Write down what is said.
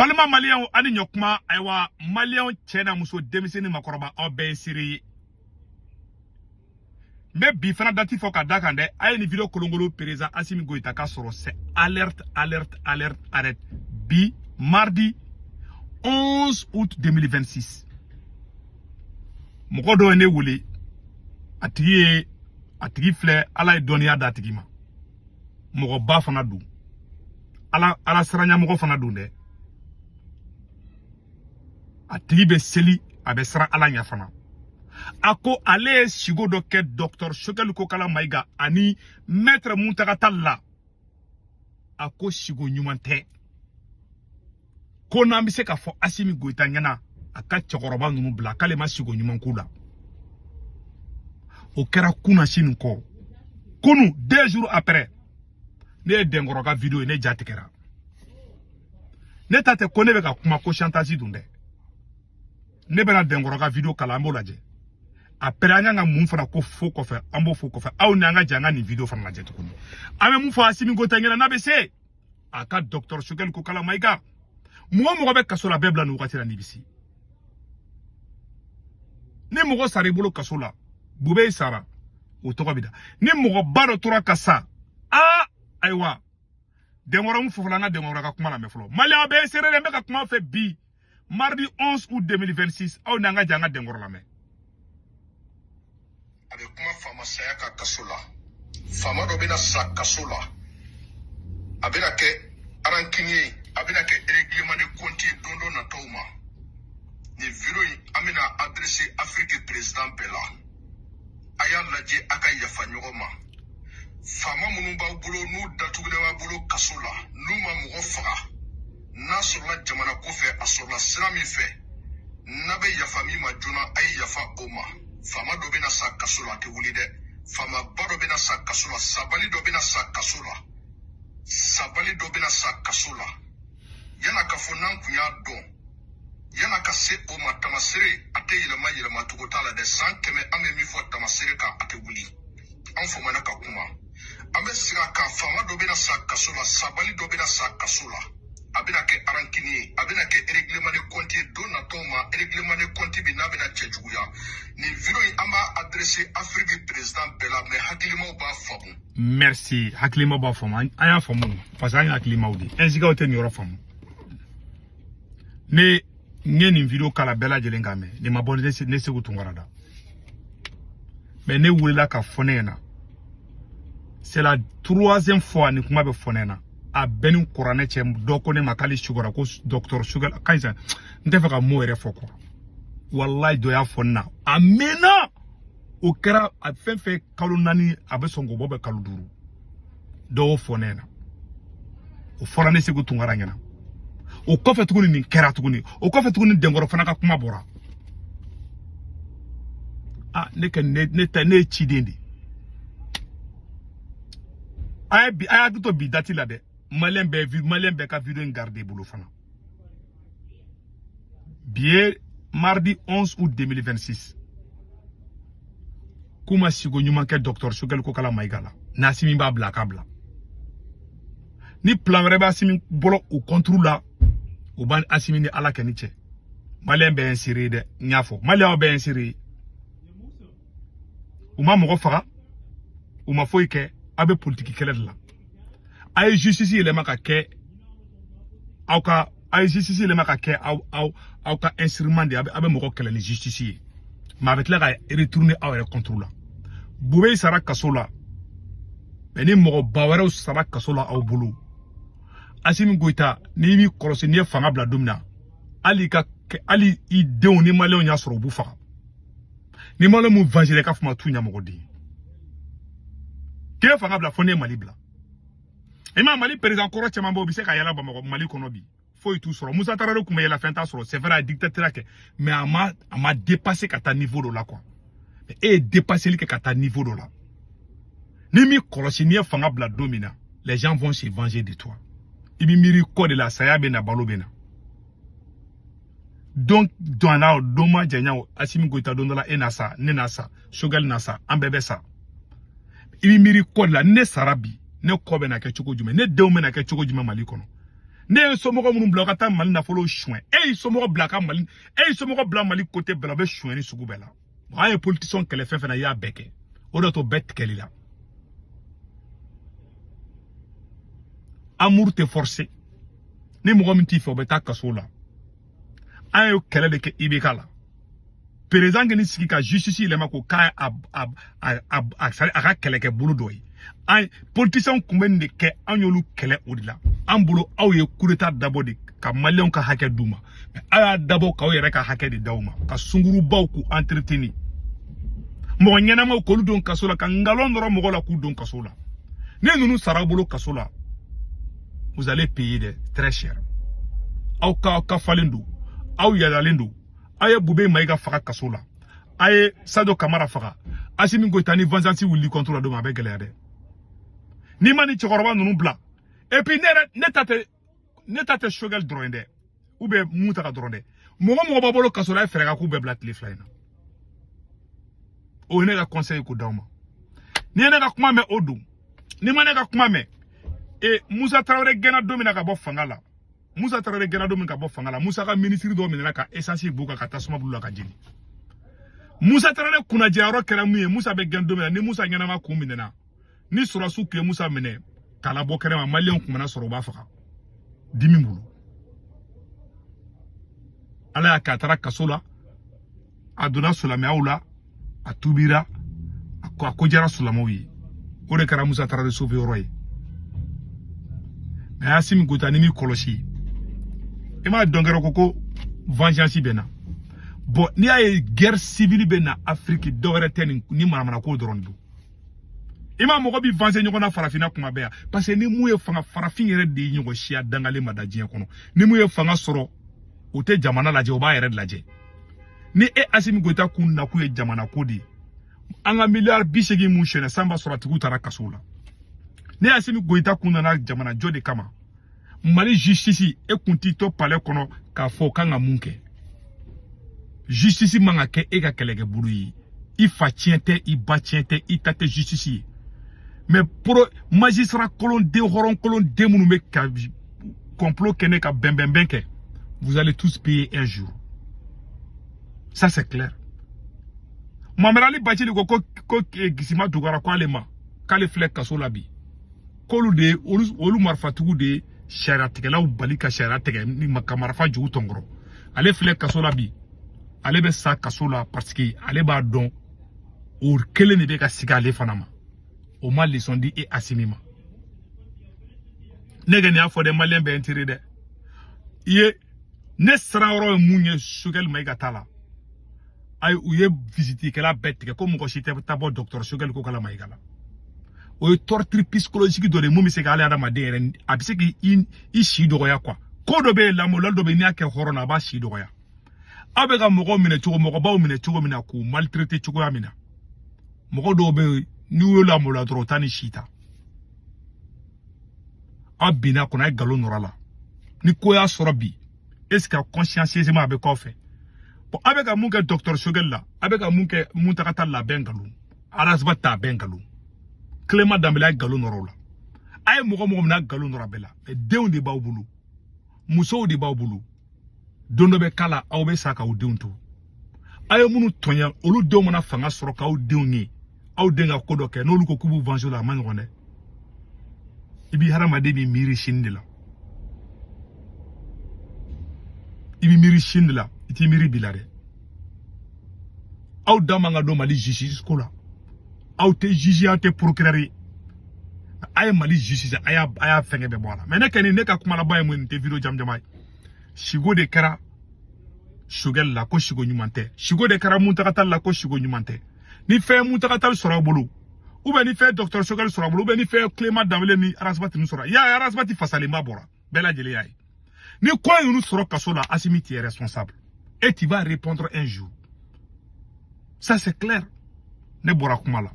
Balma Malian ani nyokma aywa Malian chena muso demiseni makoroba obe siri. Mais bi fana dati fo ka dakande ay ni video kolongolo pereza Assimi Goïta ka soro c'est alerte bi mardi 11 août 2026. Moko do ene wuli atigi flé ala doniya datigi ma. Moko ba fana du. Ala saranya moko fana du de. Atigi be seli abe sara ala nya fana. Ako ale shigo doke Dr. Choguel Kokala Maïga ani maître Muntaka Talla. Ako shigo nyumante. Kona mbise ka fo Assimi Goïta nyana aka chokoroba nunu bla kalema shigo nyumankula. O kera kuna shinu ko. Kunu 2 jours après. Ne dengoroga video ne jatikera. Ne tate kone beka kuma ko chantage dunde. Ne bena dengoroga video kala ambo laje. Après anya mun fana ko fo ko fe ambo fo ko fe aw nanga janga ni video fana laje tukuni. Ame mun fa Assimi Goïta ngena na bese. Aka Dr. Choguel Kokala Maïga. Mo be kasola bebla no wakati na nibisi. Ni mo sare bolo kasola. Bube sara. Otoka bida. Ni mo baro tora kasa. Aywa. Dengora mu fofulanga dengora ka kuma la meflo. Mali abe serere me ka kuma fe bi. Mardi 11 août 2026. Aw nanga janga dengora la me. Abe kuma fama saya ka kasola. Fama do bena sa kasola. Abena ke arankini abena ke règlement de compte dondo na tauma. Ni video amena adressé Afrique président Bella. Ayan laje aka yafa nyogoma. Fama munu ba bulo nu datugule wa bulo kasola. Nu ma mugo faga. Na sola jamana ko fe asola sirami fe. Nabe yafa mi ma jona ay yafa oma. Fama do bena sa kasola te wulide. Fama bado bena sa kasola. Sabali do bena sa kasola. Sabali do bena sa kasola. Yana ka fonan kunya don. Yana ka se o ma tamasere ate yelema tugotala de sankeme ame mi fo tamasere ka ate wuli. An fo mana ka kuma. Ame siga ka fama do bena sa kasola, sabali do bena sa kasola. Abena ke arankini, abena ke règlement de compte don na toma, règlement de compte bi na bena chejuya. Ni video amba adressé Afrique président Bella me hakilimo ba famu. Merci, hakilimo ba famu. Aya famu. Parce aya hakilimo udi. Enziga ote ni ora famu. Ne ngeni video kala Bella jelengame. Ni maboni ne se gutungara. Mais ne wulila ka fonena. C'est la 3e fois ni kuma be fonena. A beni korane chem doko ne makali shugora ko Dr. Choguel kaisa. Ndefa ka mo ere foko. Wallahi do ya fonna. Amena. O kera a fenfe kalu nani abe songo bobe kalu duru. Do fonena. O forane se gutungara ngena. O kofe tukuni ni kera tukuni. O kofe tukuni dengoro fana ka kuma bora. Ne chidindi. Aya duto bi dati la de. Malien be ka video garder bolo fana. Bien mardi 11 août 2026. Kuma sigo nyuma ke Dr. Choguel Kokala Maïga la. Na Assimi ba bla kabla. Ni plan reba Assimi bolo o contrôle la. O ban Assimi ni ala keniche. Malien be inséré de nyafo. Malien be inséré. Uma mogo faga. Uma foike abe politique kele la. Ay justice ele maka ke auka ay justice ele maka ke auka instrument de abe mogo kele ni justice. Ma avec la retourner à leur contrôle. Boubé sara kasola. Beni mogo bawere sara kasola au boulot. Assimi Goïta ni mi kolose ni fanga bla domina. Ali ideo ni maleo nya soro bu faga. Ni malo mu vangele ka fuma tunya mogodi. Ke fanga bla fone mali bla. Ema mali président koro chema mbo bi se ka yala ba mali kono bi. Faut tout soro. Moussa Traoré kuma yala fenta soro. C'est vrai dictateur ke mais ama dépassé kata niveau de là quoi. Et dépassé li ke kata niveau de là. Ni mi kolosi ni fanga bla domina. Les gens vont se venger de toi. Ibi miri ko de la saya bena balo bena. Donc, dans la doma djanyao, Assimi Goïta dondola enasa, nenasa, Choguel nasa, ambebe sa. Ibi miri kod la ne sarabi, ne kobe na ke choko jume, ne deume na ke choko jume malikono. Ne somɔgɔ minnu bila ka taa Mali nafolo soin e somɔgɔ bila ka Mali somɔgɔ bila Mali côté bɛɛ la bɛ soin ni sugu bɛɛ la an ye politicien kɛlɛ fɛn fɛn y'a bɛɛ kɛ o de to bɛɛ tigɛli la amour te forcer ni mɔgɔ min t'i fɛ o bɛ taa kaso la an ye kɛlɛ de kɛ IBK la président que ni sigi ka justice yɛlɛma ko k'a a ka kɛlɛ kɛ bolo dɔ ye an politicien kun bɛ nin de kɛ an y'olu kɛlɛ o de la an bolo aw ye coup d'état dabɔ de ka maliyɛnw ka hakɛ d'u ma aw y'a dabɔ k'aw yɛrɛ ka hakɛ de d'aw ma ka sungurubaw k'u entretenir mɔgɔ ɲɛnamaw k'olu don kaso la ka ngalon nɔrɔ mɔgɔ la k'u don kaso la ni ninnu sara bolo kaso la vous allez payer de très cher aw ka falen don aw yadalen don aw ye Bube Maïga faga kaso la aw ye Sado Kamara faga Assimi Goïta ni vengeance wuli contre la don a bɛ gɛlɛya dɛ ni ma ni cɛkɔrɔba ninnu bila et puis ne ta tɛ Choguel dɔrɔn dɛ ou bien Mutaka dɔrɔn dɛ mɔgɔ b'a bolo kaso la a ye fɛɛrɛ k'u bɛɛ bila tile 2 in na o ye ne ka conseil ko d'aw ma ni ye ne ka kuma mɛn o don ni ma ne ka kuma mɛn Musa Traoré gɛnna don min na ka bɔ fanga la Musa Traoré gɛnna don min ka bɔ fanga la Musa ka ministre dɔ minɛna ka essence b'u kan ka tasuma bulu la ka jeni Musa Traoré kunnajɛyɔrɔ kɛra mun ye Musa bɛ gɛn don min na ni Musa ɲɛnama kun minɛna ni sɔrɔsiw tun ye Musa minɛ k'a labɔ kɛnɛma maliyɛnw kun mana sɔrɔ u b'a faga dimi bolo Ala y'a kɛ a taara kaso la a donna silamɛyaw la a tubira a ko diyara silamɛw ye o de kɛra Musa Traoré sauvé yɔrɔ ye mais Assimi Goïta ni mi kɔlɔsi i m'a dɔn kɛra ko vengeance bɛ na bon n'i y'a ye guerre civile bɛ na Afrique dɔwɛrɛ tɛ ni manamana ko dɔrɔn don i m'a mɔgɔ bi venge ɲɔgɔn na farafinna kuma bɛɛ parce que ni mun ye fanga farafin yɛrɛ de ye ɲɔgɔn siya dangalen ma da diɲɛ kɔnɔ ni mun ye fanga sɔrɔ o tɛ jamana lajɛ o b'a yɛrɛ lajɛ ni Assimi Goïta kun nakun ye jamana ko de an ka miliyari 80 mun sɛnɛ san b'a sɔrɔ a tigiw taara kaso la ni Assimi Goïta kun nana jamana jɔ de kama Mali justice e kun t'i to palais kɔnɔ k'a fɔ kan ka mun kɛ justice man ka kɛ e ka kɛlɛkɛ bolo ye i fa tiɲɛ tɛ i ba tiɲɛ tɛ i ta tɛ justice ye mais pour magistrat kolon den hɔrɔn kolon den minnu bɛ ka complot kɛ ne ka bɛnbɛnbɛn kɛ vous allez tous payer un jour ça c'est clair Mohamed Ali Bachili ko Gisima Dugara ko ale ma k'ale filɛ kaso la bi k'olu de olu marifatigiw de sariya tigɛlaw bali ka sariya tigɛ ni ka marifa jugu tɔnkɔrɔ ale filɛ kaso la bi ale bɛ sa kaso la parce que ale b'a dɔn o kelen de bɛ ka sigi ale fana ma o ma leçon di Assimi ma ne kɔni y'a fɔ dɛ maliyɛn bɛ intérêt dɛ i ye ne sira yɔrɔ ye mun ye Choguel Maïga ta la ayi u ye visitekɛla bɛɛ tigɛ ko mɔgɔ si tɛ taa bɔ docteur Choguel ko kala Maïga la o ye torture psychologique dɔ de mun bɛ se k'ale adamaden yɛrɛ a bɛ se k'i si dɔgɔya quoi ko dɔ bɛ yen lamɔli dɔ bɛ yen n'i y'a kɛ hɔrɔn na a b'a si dɔgɔya aw bɛ ka mɔgɔw minɛ cogo mɔgɔbaw minɛ cogo min na k'u maltraiter cogoya min na mɔgɔ dɔw bɛ yen n'u y'o lamɔla dɔrɔn o t'a ni si ta aw binna kɔnɔ a ye nkalon nɔrɔ a la ni ko y'a sɔrɔ bi est-ce que conscientisme a bɛ kɔ fɛ bon a bɛ ka mun kɛ docteur Choguel la a bɛ ka mun kɛ Muntaka ta la a bɛ nkalon Arasba ta a bɛ nkalon Clément Dembélé a ye nkalon nɔrɔ o la a ye mɔgɔ minɛ a nkalon nɔrɔ a bɛɛ la mais denw de b'aw bolo musow de b'aw bolo don dɔ bɛ k'a la aw bɛ sa k'aw denw to a ye minnu tɔɲa olu denw mana fanga sɔrɔ k'aw denw ye aw den ka ko dɔ kɛ n'olu ko k'u b'u venger la a ma ɲɔgɔn dɛ i b'i hadamaden b'i miiri sini de la i b'i miiri sini de la i t'i miiri bi la dɛ aw da man ka don Mali justice ko la aw tɛ juge aw tɛ procureur ye a ye Mali justice a y'a fɛngɛ bɛɛ bɔ a la mais ne kɔni ne ka kuma laban ye mun ye nin tɛ vidéo jam-jama ye sigo de kɛra Choguel la ko sigo ɲuman tɛ sigo de kɛra Muntaka ta la ko sigo ɲuman tɛ ni fɛn Muntaka ta sɔrɔ a bolo ou bien ni fɛn docteur Choguel sɔrɔ a bolo ou bien ni fɛn Clément Dembélé ni Arasbati ninnu sɔrɔ y'a ye Arasbati fasalenba bɔra bɛɛ lajɛlen y'a ye ni ko ninnu sɔrɔ kaso la Assimi tu es responsable et tu vas répondre un jour ça c'est clair ne bɔra kuma la